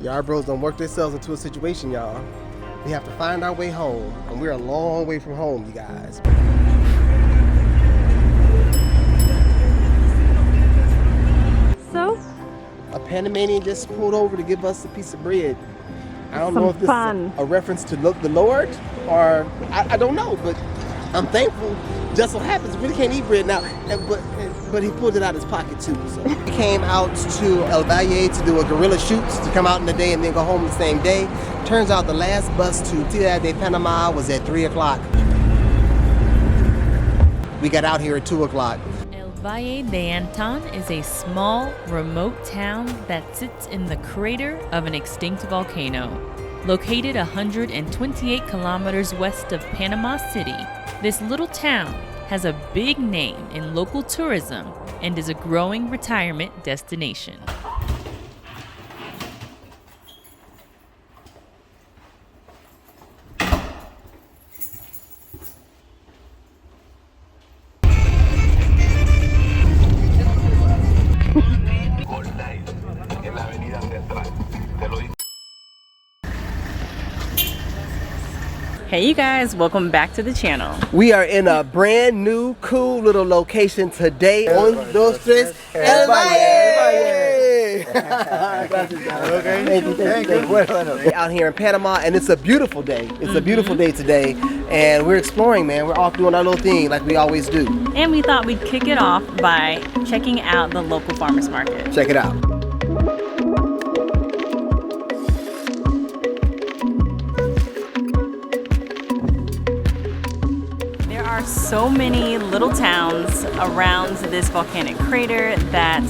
Yarbros done worked themselves into a situation, y'all. We have to find our way home, and we're a long way from home, you guys. So? A Panamanian just pulled over to give us a piece of bread. I don't know if this is a reference to the Lord, or I don't know, but I'm thankful. Just so happens, we really can't eat bread now, but he pulled it out of his pocket too. So we came out to El Valle to do a guerrilla shoot, to come out in the day and then go home the same day. Turns out the last bus to Ciudad de Panama was at 3 o'clock. We got out here at 2 o'clock. El Valle de Anton is a small, remote town that sits in the crater of an extinct volcano. Located 128 kilometers west of Panama City, this little town has a big name in local tourism and is a growing retirement destination. Hey you guys, welcome back to the channel. We are in a brand new, cool little location today. Un, dos, tres, El Valle! Thank you. Out here in Panama, and it's a beautiful day. It's a beautiful day today, and we're exploring, man. We're off doing our little thing like we always do. And we thought we'd kick it off by checking out the local farmers market. Check it out. So many little towns around this volcanic crater that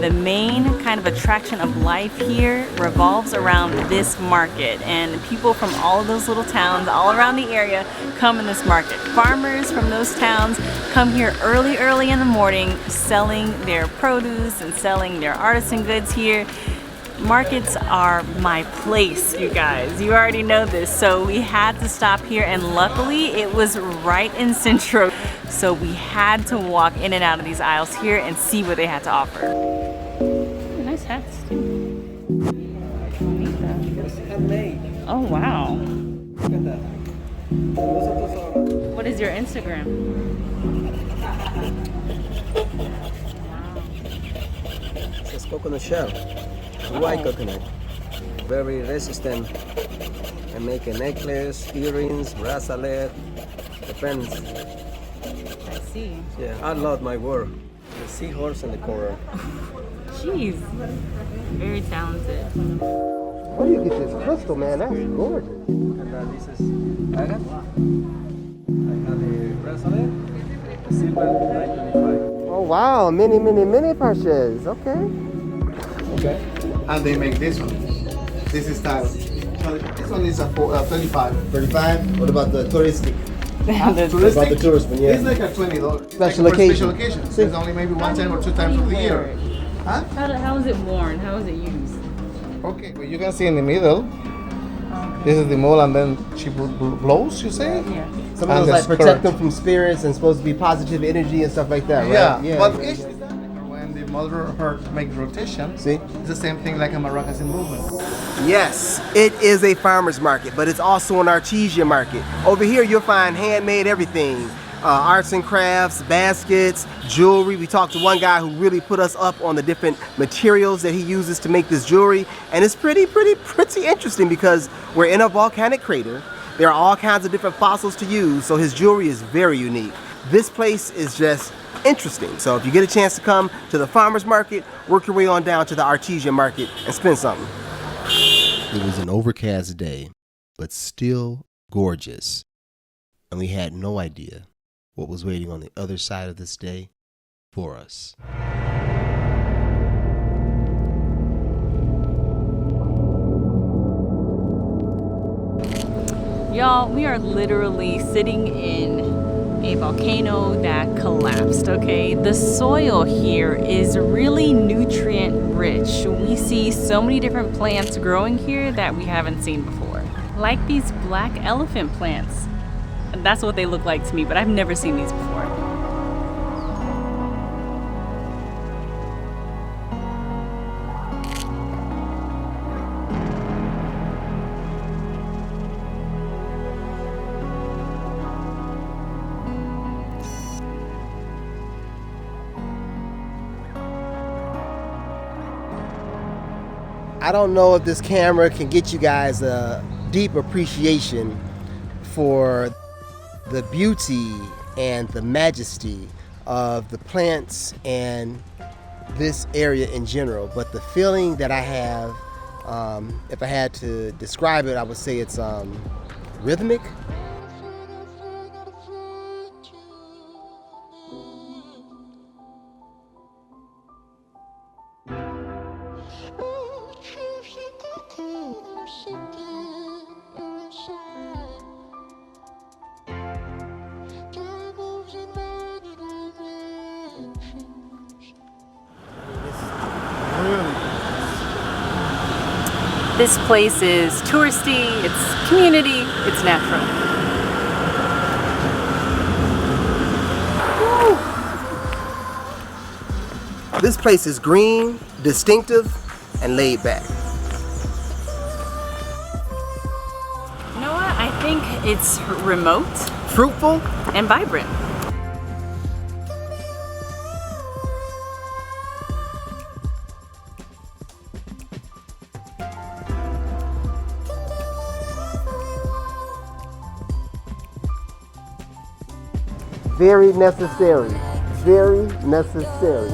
the main kind of attraction of life here revolves around this market, and people from all of those little towns all around the area come in this market. Farmers from those towns come here early in the morning selling their produce and selling their artisan goods here. Markets are my place, you guys. You already know this. So we had to stop here, and luckily it was right in Centro. So we had to walk in and out of these aisles here and see what they had to offer. Ooh, nice hats too. Oh wow. Look at that. What is your Instagram? It says coconut shell. White coconut, very resistant, and make a necklace, earrings, bracelet, depends. I see. Yeah, I love my work. The seahorse in the corner. Jeez, very talented. Where do you get this crystal, man? That's gorgeous. And this is agate. I have the bracelet, the silver, 925. Oh wow, many purchases. Okay. Okay. And they make this one. This is style. This one is a 35. 35. What about the touristic? Touristic? About the tourist one, yeah. It's like a $20. Special like occasion. Special occasions. It's only maybe one time or two times of the year. Huh? How is it worn? How is it used? Okay. Well, you can see in the middle. This is the mole, and then she blows. You say? Yeah. Some of those like protect them from spirits and supposed to be positive energy and stuff like that, right? Yeah. But when the mother earth makes rotation, see, it's the same thing like a maracas in movement. Yes, it is a farmer's market, but it's also an artesian market. Over here, you'll find handmade everything. Arts and crafts, baskets, jewelry. We talked to one guy who really put us up on the different materials that he uses to make this jewelry. And it's pretty interesting because we're in a volcanic crater. There are all kinds of different fossils to use, so his jewelry is very unique. This place is just interesting. So if you get a chance to come to the farmer's market, work your way on down to the artesian market and spend something. It was an overcast day, but still gorgeous. And we had no idea what was waiting on the other side of this day for us. Y'all, we are literally sitting in a volcano that collapsed, okay? The soil here is really nutrient rich. We see so many different plants growing here that we haven't seen before. Like these black elephant plants. That's what they look like to me, but I've never seen these before. I don't know if this camera can get you guys a deep appreciation for the beauty and the majesty of the plants and this area in general, but the feeling that I have, if I had to describe it, I would say it's rhythmic. This place is touristy, it's community, it's natural. Woo. This place is green, distinctive, and laid back. You know what? I think it's remote, Fruitful, and vibrant. very necessary. Very necessary.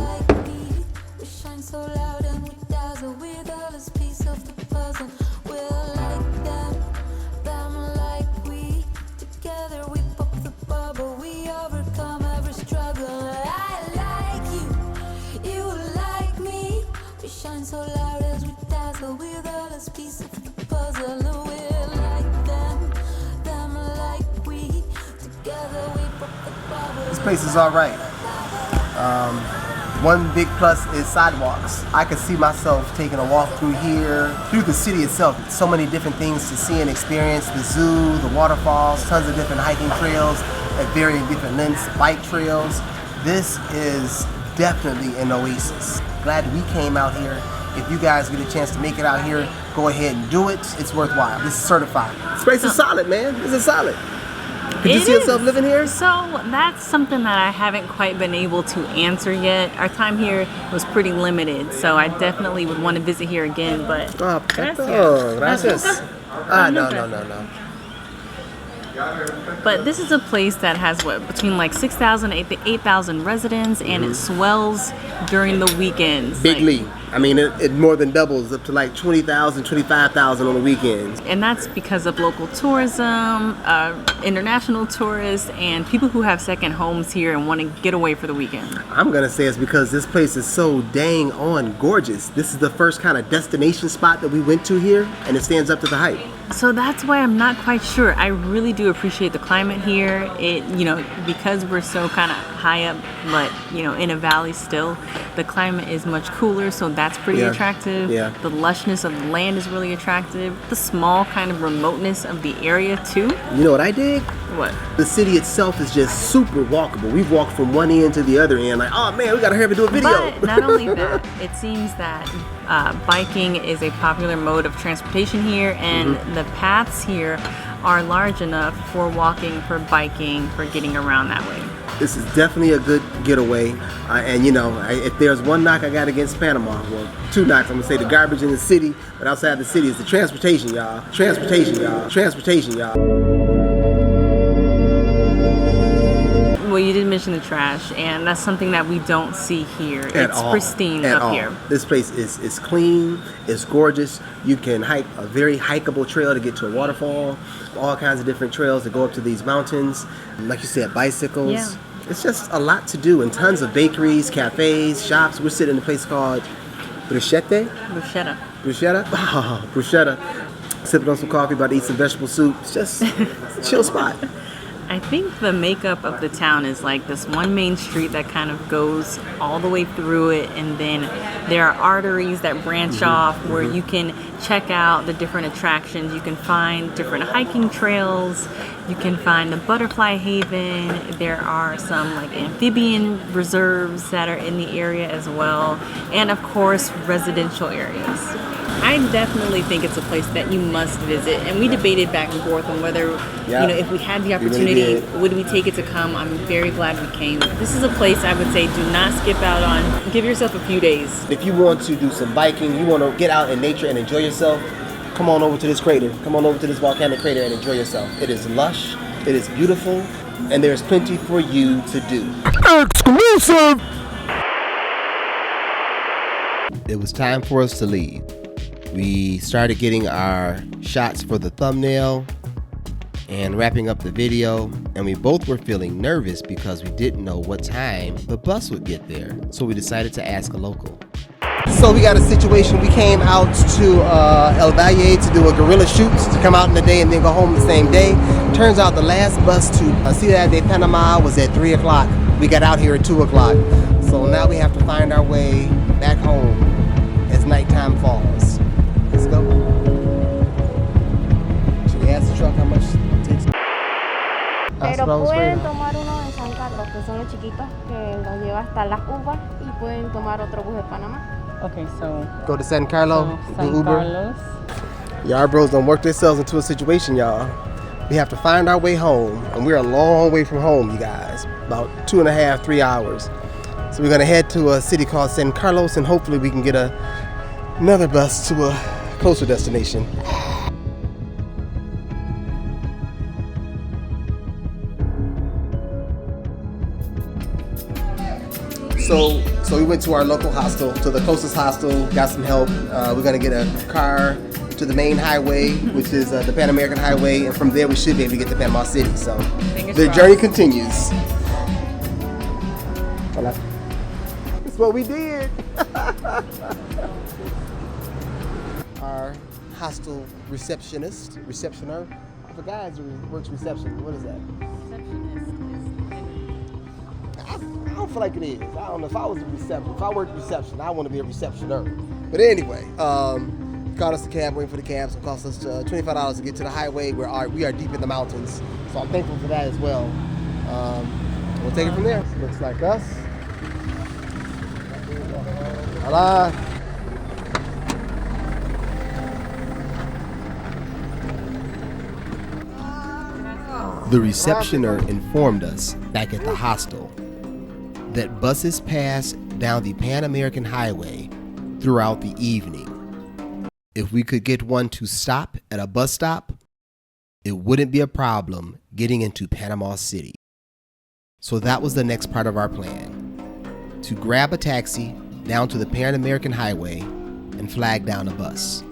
This place is all right. One big plus is sidewalks. I could see myself taking a walk through here, through the city itself. So many different things to see and experience. The zoo, the waterfalls, tons of different hiking trails at varying different lengths, bike trails. This is definitely an oasis. Glad we came out here. If you guys get a chance to make it out here, go ahead and do it. It's worthwhile. This is certified. This place is solid, man. This is solid. Could you see yourself living here? So that's something that I haven't quite been able to answer yet. Our time here was pretty limited, so I definitely would want to visit here again, but gracias. No. But this is a place that has what, between like 6,000 and 8,000 residents, and it swells during the weekends. Bigly. I mean, it more than doubles up to like 20,000, 25,000 on the weekends. And that's because of local tourism, international tourists, and people who have second homes here and want to get away for the weekend. I'm gonna say it's because this place is so dang on gorgeous. This is the first kind of destination spot that we went to here, and it stands up to the hype. So that's why I'm not quite sure. I really do appreciate the climate here. It, because we're so kind of high up, but in a valley still, the climate is much cooler, so that's pretty attractive. Yeah. The lushness of the land is really attractive. The small kind of remoteness of the area too. You know what I dig? What? The city itself is just super walkable. We've walked from one end to the other end, like, oh man, we gotta hurry up and do a video. But not only that, it seems that biking is a popular mode of transportation here, and the paths here are large enough for walking, for biking, for getting around that way. This is definitely a good getaway, and if there's one knock I got against Panama, well, two knocks. I'm gonna say the garbage in the city, but outside the city is the transportation, y'all. Transportation, y'all. Well, you did mention the trash, and that's something that we don't see here. It's pristine up here. This place is clean, it's gorgeous. You can hike a very hikeable trail to get to a waterfall, all kinds of different trails that go up to these mountains. Like you said, bicycles. Yeah. It's just a lot to do, and tons of bakeries, cafes, shops. We're sitting in a place called Bruschetta. Sipping on some coffee, about to eat some vegetable soup. It's just a chill spot. I think the makeup of the town is like this one main street that kind of goes all the way through it, and then there are arteries that branch off where you can check out the different attractions. You can find different hiking trails. You can find the butterfly haven. There are some like amphibian reserves that are in the area as well, and of course residential areas. I definitely think it's a place that you must visit, and we debated back and forth on whether, if we had the opportunity, would we take it to come. I'm very glad we came. This is a place I would say do not skip out on. Give yourself a few days. If you want to do some biking, you want to get out in nature and enjoy yourself, come on over to this crater. Come on over to this volcanic crater and enjoy yourself. It is lush, it is beautiful, and there's plenty for you to do. Exclusive! It was time for us to leave. We started getting our shots for the thumbnail and wrapping up the video, and we both were feeling nervous because we didn't know what time the bus would get there. So we decided to ask a local. So we got a situation. We came out to El Valle to do a guerrilla shoot, to come out in the day and then go home the same day. Turns out the last bus to Ciudad de Panama was at 3 o'clock. We got out here at 2 o'clock. So now we have to find our way back home as nighttime falls. Let's go. Should we ask the truck how much it takes? Pero pueden tomar uno en San Carlos, que son los chiquitos, que los lleva hasta las uvas, y pueden tomar otro bus de Panamá. Okay, so Go to San Carlos, do San Uber. Carlos. Yarbros don't work themselves into a situation, y'all. We have to find our way home, and we're a long way from home, you guys. About 2.5, 3 hours. So we're gonna head to a city called San Carlos, and hopefully we can get another bus to a closer destination. So we went to our local hostel, to the closest hostel, got some help. We're gonna get a car to the main highway, which is the Pan American Highway, and from there we should be able to get to Panama City. So the journey continues. That's what we did. Our hostel receptioner. For guys who works reception, what is that? I don't feel like it is. I don't know if I was a reception. If I worked reception, I want to be a receptioner. But anyway, called us a cab, waiting for the cabs. It cost us $25 to get to the highway. We are deep in the mountains, so I'm thankful for that as well. We'll take it from there. Looks like us. Hola. The receptioner informed us back at the hostel that buses pass down the Pan American Highway throughout the evening. If we could get one to stop at a bus stop, it wouldn't be a problem getting into Panama City. So that was the next part of our plan, to grab a taxi down to the Pan American Highway and flag down a bus.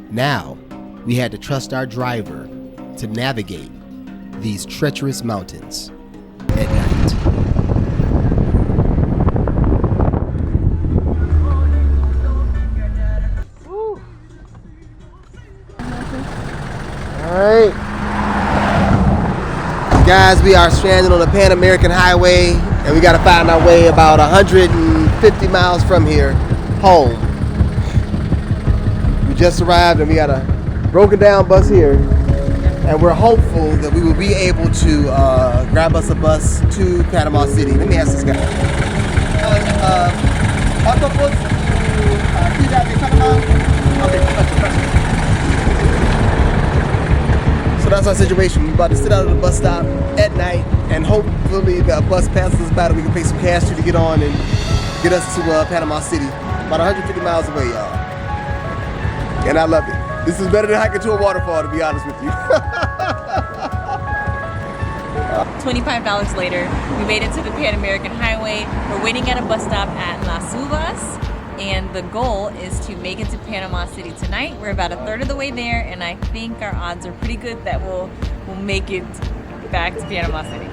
Now, we had to trust our driver to navigate these treacherous mountains at night. Alright. Guys, we are stranded on the Pan American Highway, and we gotta find our way about 150 miles from here home. We just arrived and we got a broken down bus here, and we're hopeful that we will be able to grab us a bus to Panama City. Let me ask this guy. Autobus to Ciudad de Panama? Okay, so that's our situation. We're about to sit out at the bus stop at night, and hopefully the bus passes us by that we can pay some cash to get on and get us to Panama City. About 150 miles away, y'all. And I love it. This is better than hiking to a waterfall, to be honest with you. $25 later, we made it to the Pan American Highway. We're waiting at a bus stop at Las Uvas, and the goal is to make it to Panama City tonight. We're about a third of the way there, and I think our odds are pretty good that we'll make it back to Panama City.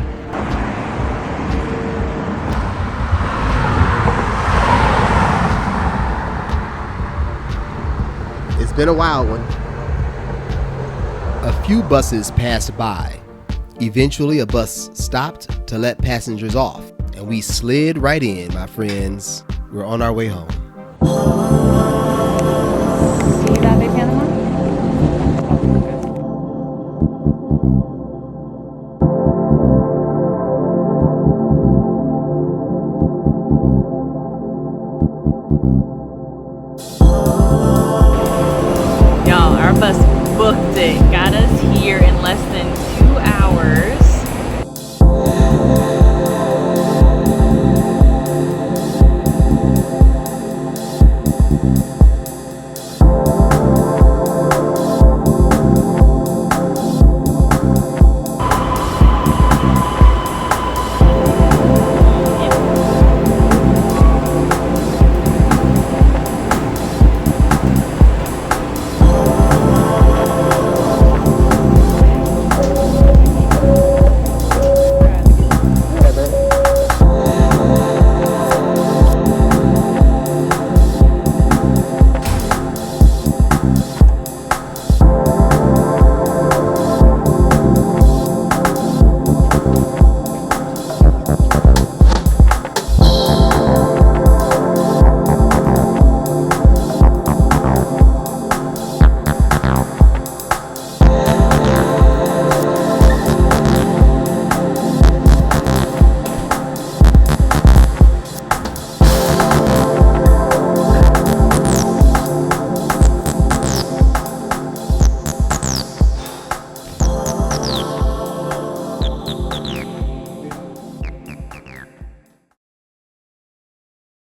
It's been a wild one. A few buses passed by. Eventually, a bus stopped to let passengers off, and we slid right in, my friends. We're on our way home. Ciudad de Panama? Our bus booked it, got us here in less than 2 hours.